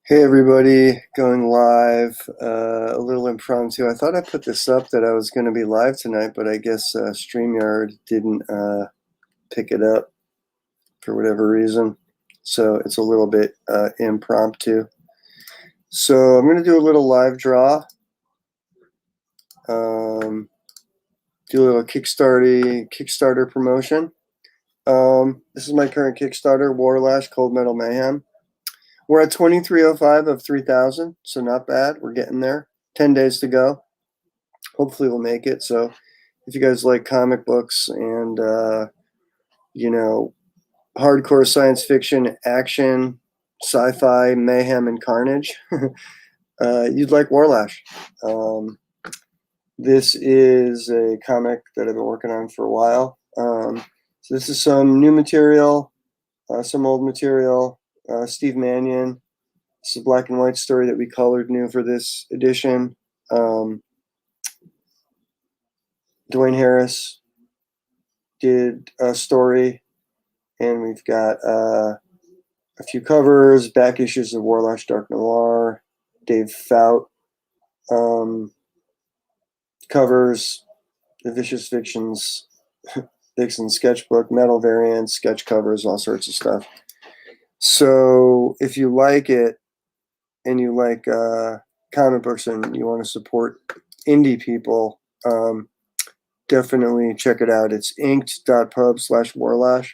Hey everybody, going live, a little impromptu. I thought I put this up that I was going to be live tonight, but I guess StreamYard didn't pick it up for whatever reason. So it's a little bit impromptu. So I'm going to do a little live draw, do a little Kickstarter promotion. This is my current Kickstarter, Warlash, Cold Metal Mayhem. We're at 2305 of 3,000, so not bad. We're getting there. 10 days to go. Hopefully we'll make it. So if you guys like comic books and, hardcore science fiction, action, sci-fi, mayhem, and carnage, you'd like Warlash. This is a comic that I've been working on for a while. So this is some new material, some old material. Steve Mannion. It's a black and white story that we colored new for this edition. Dwayne Harris did a story, and we've got a few covers, back issues of Warlash Dark Noir, Dave Fout covers, the Vicious Fictions, Vixen sketchbook, metal variants, sketch covers, all sorts of stuff. So if you like it and you like comic books and you want to support indie people, definitely check it out. It's inked.pub/Warlash.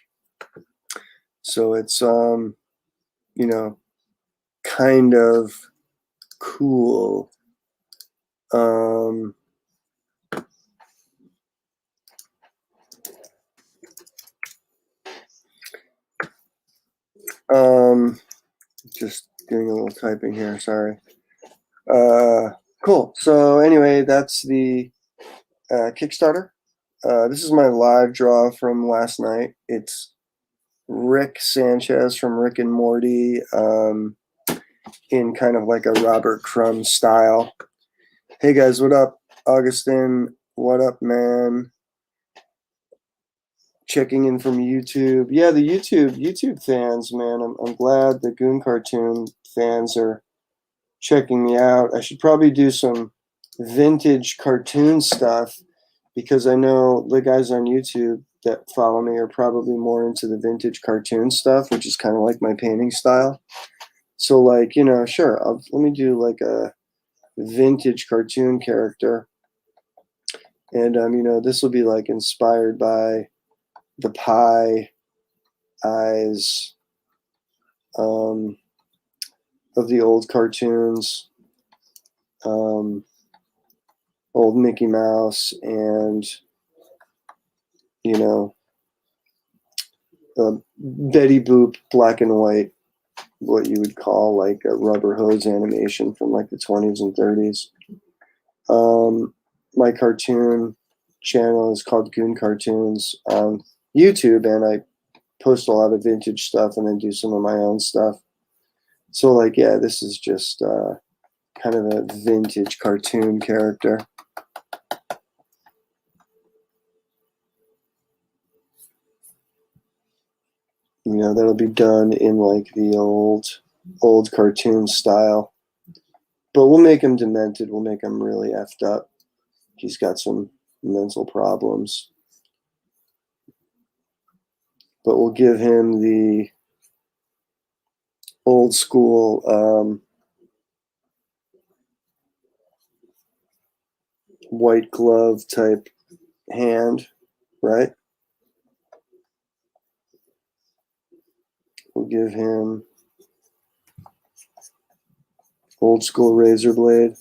So it's, kind of cool. Just doing a little typing here, sorry. Cool. So anyway, that's the Kickstarter. This is my live draw from last night. It's Rick Sanchez from Rick and Morty, in kind of like a Robert Crumb style. Hey guys, what up? Augustin, what up, man? Checking in from YouTube. Yeah, the YouTube fans, man. I'm glad the Goon Cartoon fans are checking me out. I should probably do some vintage cartoon stuff, because I know the guys on YouTube that follow me are probably more into the vintage cartoon stuff, which is kind of like my painting style. So like, sure, let me do like a vintage cartoon character. And, this will be like inspired by the pie eyes of the old cartoons, old Mickey Mouse, and Betty Boop black and white, what you would call like a rubber hose animation from like the 20s and 30s. My cartoon channel is called Goon Cartoons on YouTube, and I post a lot of vintage stuff and then do some of my own stuff. So like, yeah, this is just kind of a vintage cartoon character. That'll be done in like the old cartoon style. But we'll make him demented. We'll make him really effed up. He's got some mental problems. But we'll give him the old school white glove type hand, right? We'll give him old school razor blade.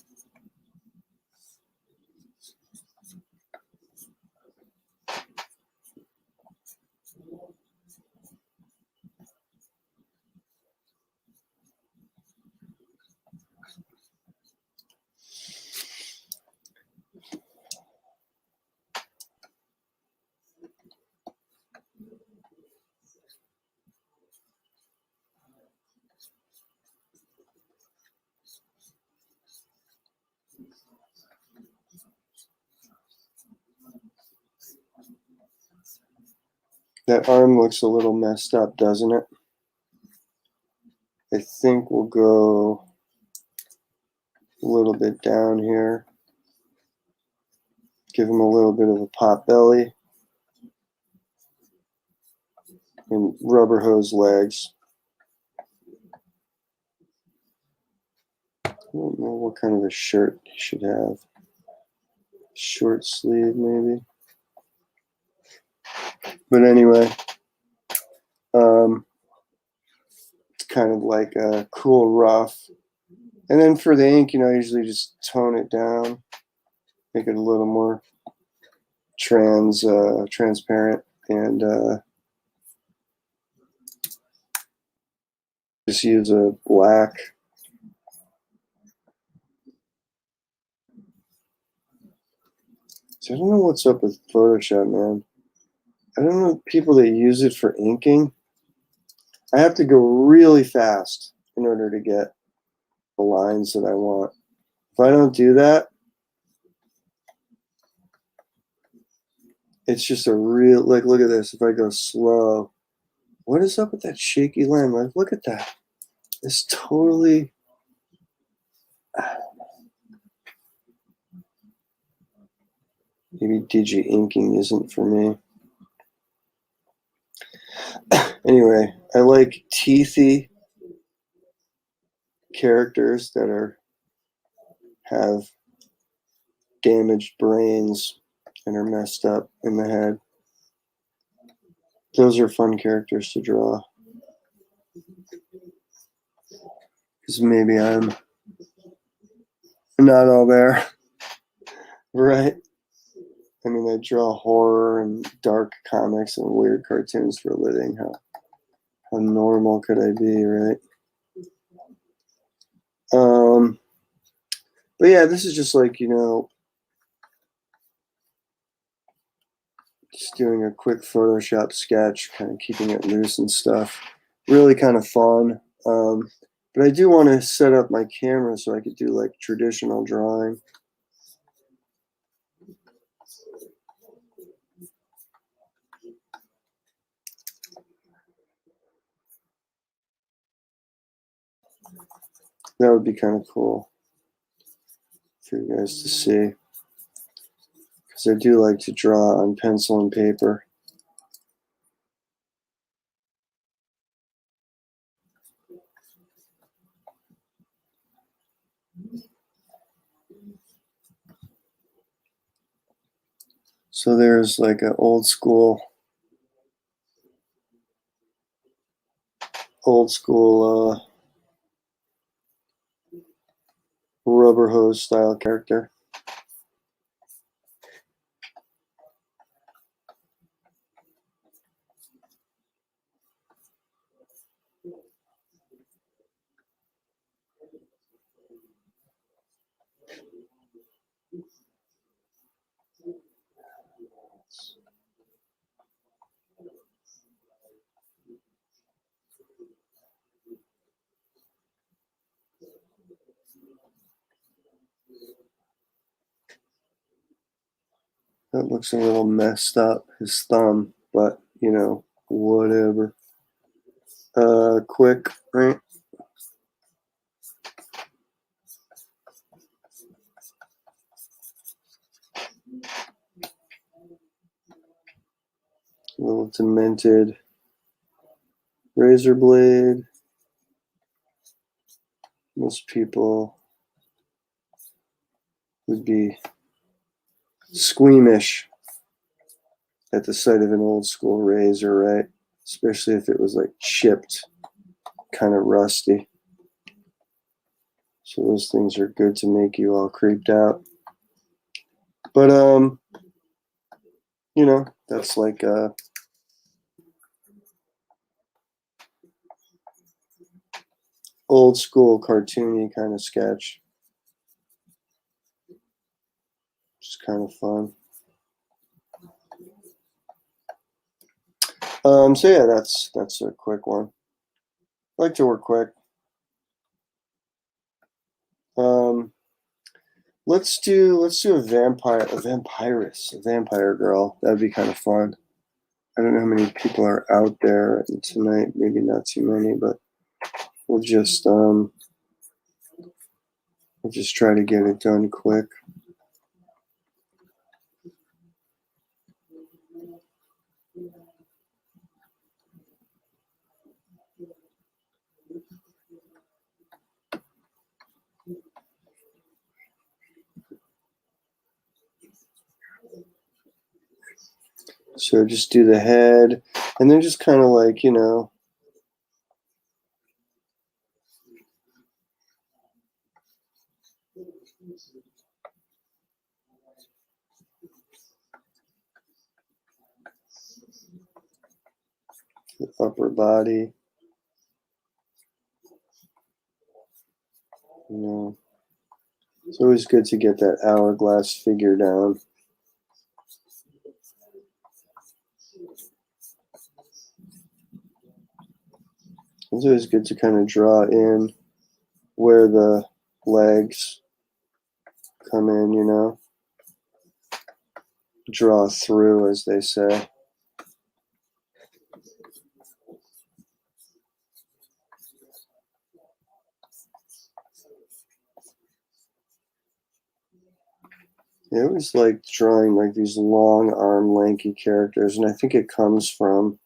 That arm looks a little messed up, doesn't it? I think we'll go a little bit down here. Give him a little bit of a pot belly and rubber hose legs. I don't know what kind of a shirt he should have. Short sleeve, maybe. But anyway, it's kind of like a cool rough. And then for the ink, I usually just tone it down, make it a little more transparent, and just use a black. So I don't know what's up with Photoshop, man. I don't know people that use it for inking. I have to go really fast in order to get the lines that I want. If I don't do that, it's just a real, like, look at this. If I go slow, what is up with that shaky line? Like, look at that. It's totally, maybe digi inking isn't for me. Anyway, I like teethy characters that have damaged brains and are messed up in the head. Those are fun characters to draw. Because maybe I'm not all there, right? I mean, I draw horror and dark comics and weird cartoons for a living. How normal could I be, right? But yeah, this is just like, just doing a quick Photoshop sketch, kind of keeping it loose and stuff. Really kind of fun. But I do want to set up my camera so I could do like traditional drawing. That would be kind of cool for you guys to see. Because I do like to draw on pencil and paper. So there's like an old school rubber hose style character. That looks a little messed up, his thumb, but whatever. Quick, right? A little demented razor blade. Most people would be squeamish at the sight of an old school razor, right? Especially if it was like chipped, kind of rusty. So those things are good to make you all creeped out. But that's like old school cartoony kind of sketch. Just kind of fun. So yeah, that's a quick one. I like to work quick. Let's do a vampire girl. That'd be kind of fun. I don't know how many people are out there tonight. Maybe not too many, but we'll just try to get it done quick. So just do the head, and then just kind of like, you know, the upper body, you know. It's always good to get that hourglass figure down. It's always good to kind of draw in where the legs come in, you know. Draw through, as they say. I always liked drawing like these long arm lanky characters, and I think it comes from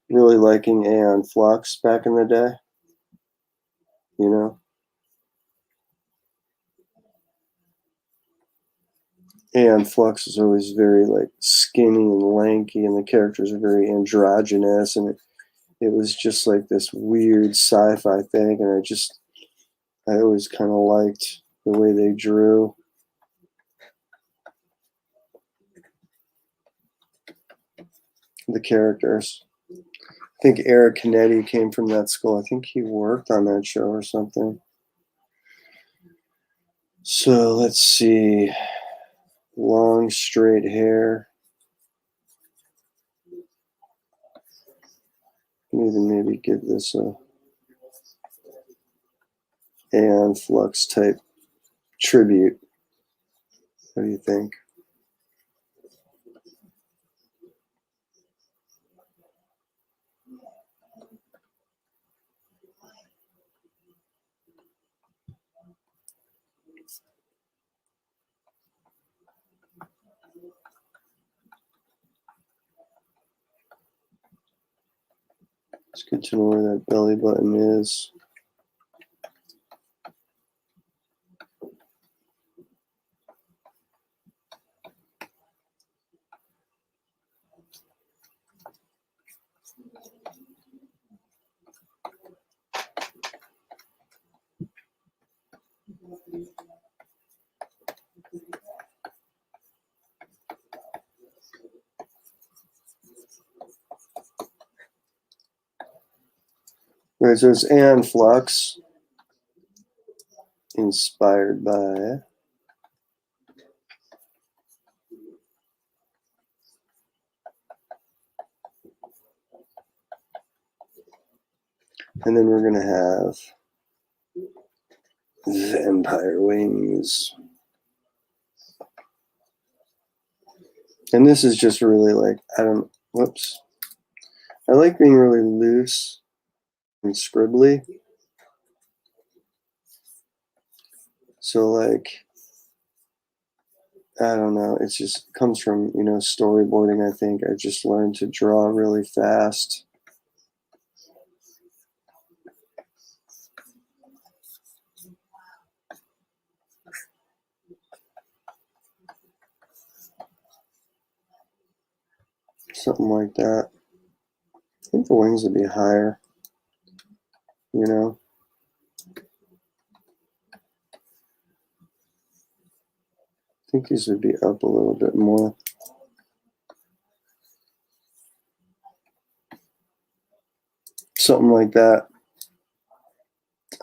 really liking Aeon Flux back in the day, you know. Aeon Flux is always very like skinny and lanky, and the characters are very androgynous, and it was just like this weird sci-fi thing, and I always kind of liked the way they drew. The characters. I think Eric Canetti came from that school. I think he worked on that show or something. So let's see. Long straight hair. Even maybe give this a Aeon Flux type tribute. What do you think? It's good to know where that belly button is. Right, so it's Aeon Flux, inspired by and then we're going to have vampire wings. And this is just really like, whoops. I like being really loose and scribbly. So like, I don't know, it just comes from, you know, storyboarding, I think. I just learned to draw really fast. Something like that. I think the wings would be higher, you know. I think these would be up a little bit more. Something like that,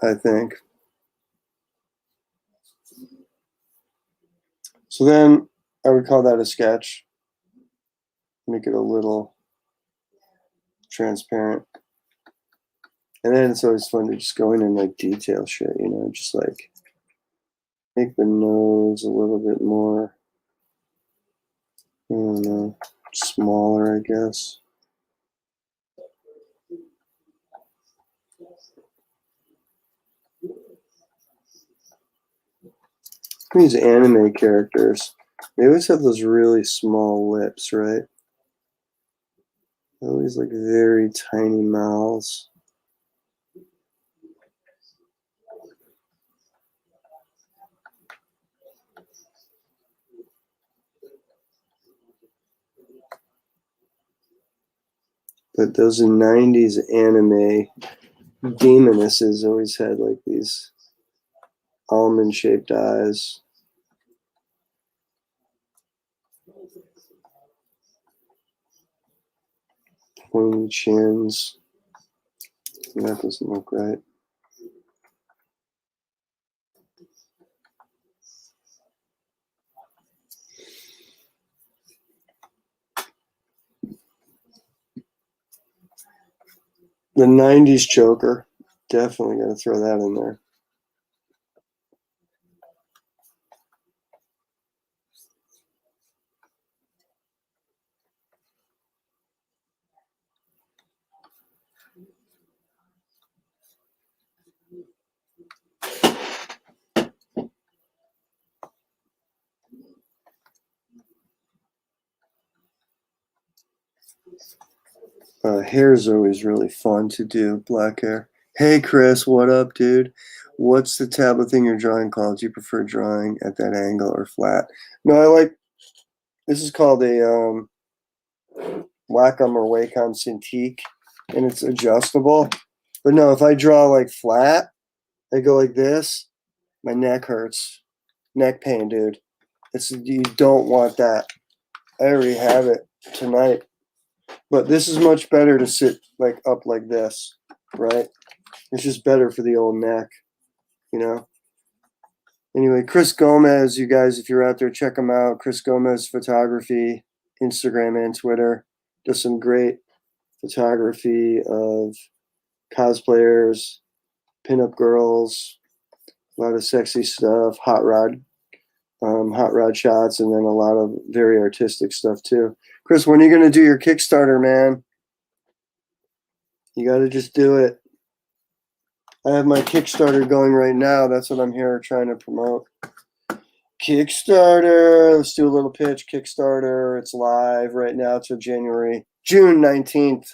I think. So then I would call that a sketch. Make it a little transparent. And then it's always fun to just go in and like detail shit, you know, just like make the nose a little bit more, I don't know, smaller, I guess. These anime characters, they always have those really small lips, right? Always like very tiny mouths. But those 90s anime demonesses always had like these almond-shaped eyes. Pointy chins. That doesn't look right. The 90s Joker. Definitely got to throw that in there. Hair is always really fun to do, black hair. Hey Chris, what up, dude? What's the tablet thing you're drawing called? Do you prefer drawing at that angle or flat? No, I like, this is called a Wacom or Wacom Cintiq, and it's adjustable. But no, if I draw like flat, I go like this, my neck hurts. Neck pain, dude. You don't want that. I already have it tonight. But this is much better to sit like up like this, right? It's just better for the old neck, you know? Anyway, Chris Gomez, you guys, if you're out there, check him out. Chris Gomez Photography, Instagram and Twitter. Does some great photography of cosplayers, pinup girls, a lot of sexy stuff, hot rod shots, and then a lot of very artistic stuff too. Chris, when are you going to do your Kickstarter, man? You got to just do it. I have my Kickstarter going right now. That's what I'm here trying to promote. Kickstarter. Let's do a little pitch. Kickstarter. It's live right now till June 19th,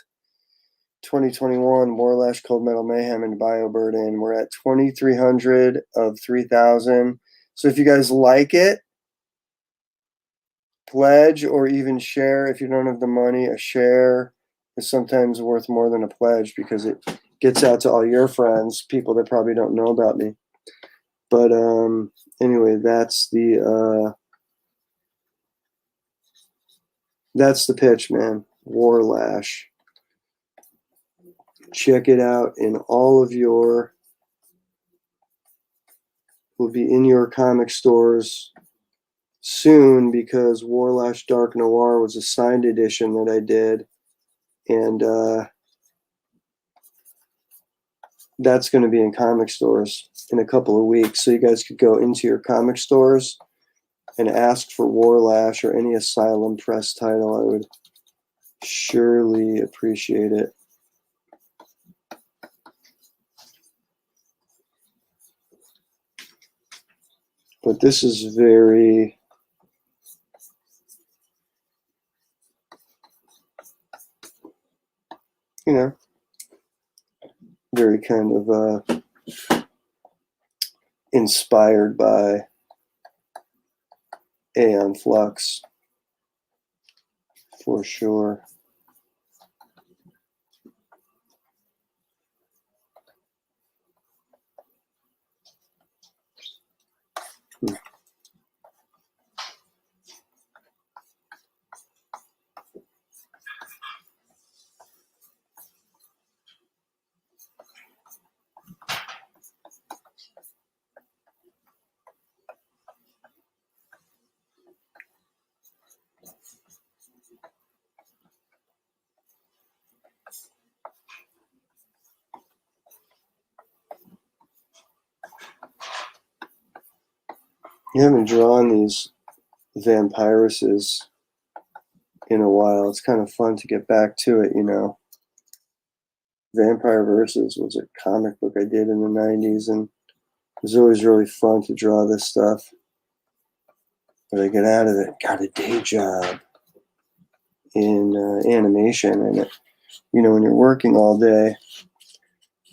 2021. Warlash, Cold Metal Mayhem, and BioBurden. We're at 2,300 of 3,000. So if you guys like it, pledge or even share. If you don't have the money, a share is sometimes worth more than a pledge because it gets out to all your friends, people that probably don't know about me. But anyway, that's the pitch, man. Warlash. Check it out in all of your, will be in your comic stores soon because Warlash Dark Noir was a signed edition that I did, and that's going to be in comic stores in a couple of weeks. So you guys could go into your comic stores and ask for Warlash or any Asylum Press title. I would surely appreciate it. But this is very, you know, very kind of inspired by Aeon Flux, for sure. You haven't drawn these vampiruses in a while. It's kind of fun to get back to it, you know. Vampire Versus was a comic book I did in the 90s, and it was always really fun to draw this stuff. but I got out of it, got a day job in animation, and it, you know, when you're working all day,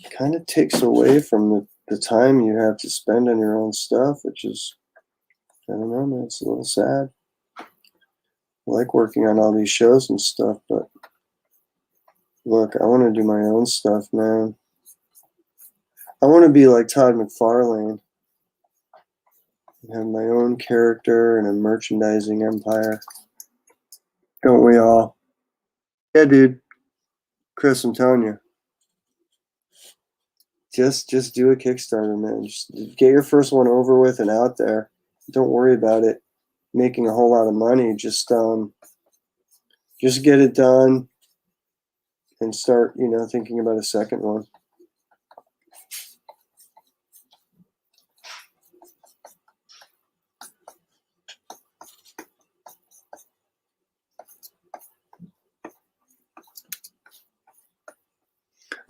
it kind of takes away from the time you have to spend on your own stuff, which is, I don't know, man, it's a little sad. I like working on all these shows and stuff, but look, I want to do my own stuff, man. I want to be like Todd McFarlane and have my own character and a merchandising empire. Don't we all? Yeah, dude. Chris, I'm telling you. Just do a Kickstarter, man. Just get your first one over with and out there. Don't worry about it making a whole lot of money. Just get it done and start, you know, thinking about a second one.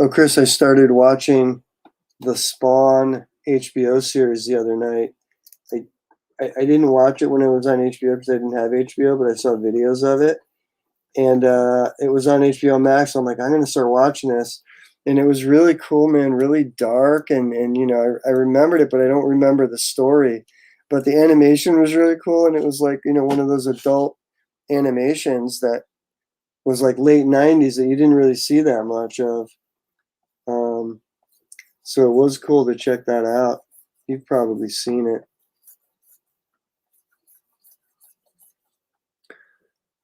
Oh, Chris, I started watching the Spawn HBO series the other night. I didn't watch it when it was on HBO because I didn't have HBO, but I saw videos of it. And it was on HBO Max. I'm like, I'm going to start watching this. And it was really cool, man, really dark. And you know, I remembered it, but I don't remember the story. But the animation was really cool. And it was like, you know, one of those adult animations that was like late 90s that you didn't really see that much of. So it was cool to check that out. You've probably seen it.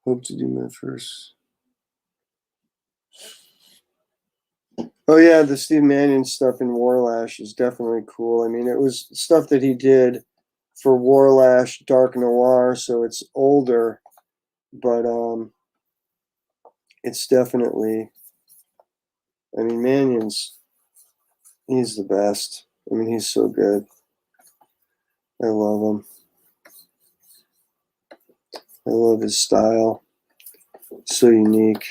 Hope to do my first. Oh yeah, the Steve Mannion stuff in Warlash is definitely cool. I mean, it was stuff that he did for Warlash Dark Noir, so it's older, but it's definitely. I mean, Mannion's, he's the best. I mean, he's so good. I love him. I love his style. So unique.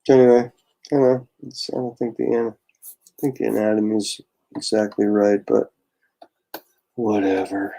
Anyway, I don't know. I don't think the anatomy is exactly right, but whatever.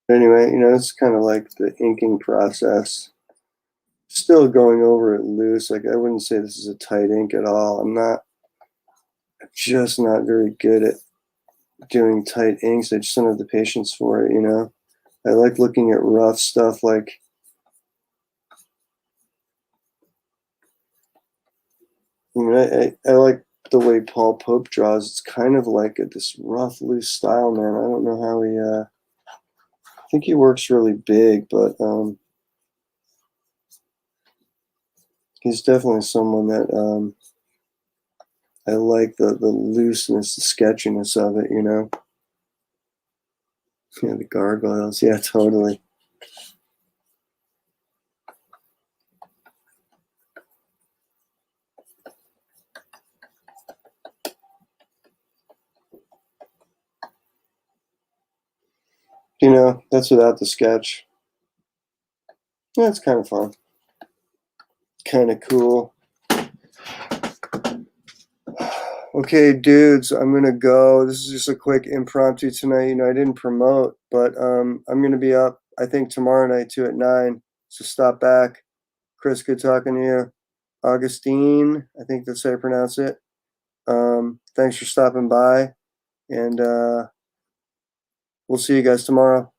Anyway, you know, it's kind of like the inking process. Still going over it loose. Like, I wouldn't say this is a tight ink at all. I'm just not very good at doing tight inks. I just don't have the patience for it, you know. I like looking at rough stuff like, I mean, I like the way Paul Pope draws. It's kind of like this rough, loose style, man. I don't know how he, I think he works really big, but he's definitely someone that I like the looseness, the sketchiness of it, you know. Yeah, the gargoyles. Yeah, totally. You know, that's without the sketch. Yeah, it's kind of fun. Kind of cool. Okay, dudes, I'm gonna go. This is just a quick impromptu tonight. You know, I didn't promote, but I'm gonna be up, I think, tomorrow night too at 9. So stop back. Chris, good talking to you. Augustine, I think that's how you pronounce it. Thanks for stopping by, and we'll see you guys tomorrow.